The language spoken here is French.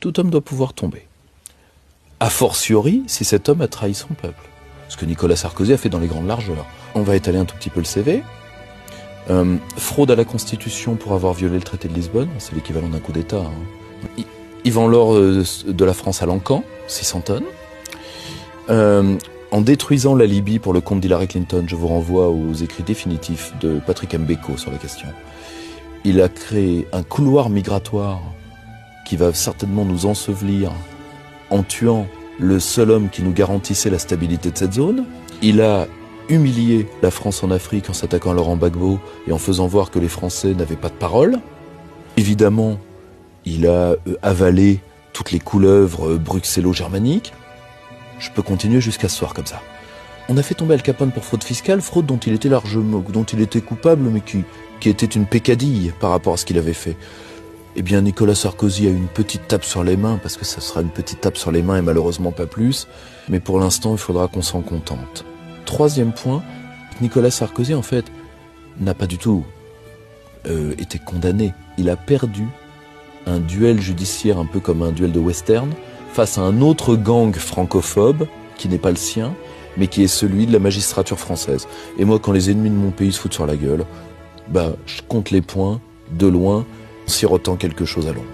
Tout homme doit pouvoir tomber. A fortiori, si cet homme a trahi son peuple. Ce que Nicolas Sarkozy a fait dans les grandes largeurs. On va étaler un tout petit peu le CV. Fraude à la Constitution pour avoir violé le traité de Lisbonne, c'est l'équivalent d'un coup d'État. Hein. Il vend l'or de la France à l'Ancan, 600 tonnes. En détruisant la Libye pour le compte d'Hillary Clinton, je vous renvoie aux écrits définitifs de Patrick Mbeko sur la question. Il a créé un couloir migratoire qui va certainement nous ensevelir en tuant le seul homme qui nous garantissait la stabilité de cette zone. Il a humilié la France en Afrique en s'attaquant à Laurent Gbagbo et en faisant voir que les Français n'avaient pas de parole. Évidemment, il a avalé toutes les couleuvres bruxello-germaniques. Je peux continuer jusqu'à ce soir comme ça. On a fait tomber Al Capone pour fraude fiscale, fraude dont il était coupable, mais qui était une peccadille par rapport à ce qu'il avait fait. Eh bien, Nicolas Sarkozy a eu une petite tape sur les mains, parce que ça sera une petite tape sur les mains et malheureusement pas plus. Mais pour l'instant, il faudra qu'on s'en contente. Troisième point, Nicolas Sarkozy, en fait, n'a pas du tout été condamné. Il a perdu un duel judiciaire un peu comme un duel de western face à un autre gang francophobe qui n'est pas le sien, mais qui est celui de la magistrature française. Et moi, quand les ennemis de mon pays se foutent sur la gueule, je compte les points de loin, sirotant quelque chose à l'ombre.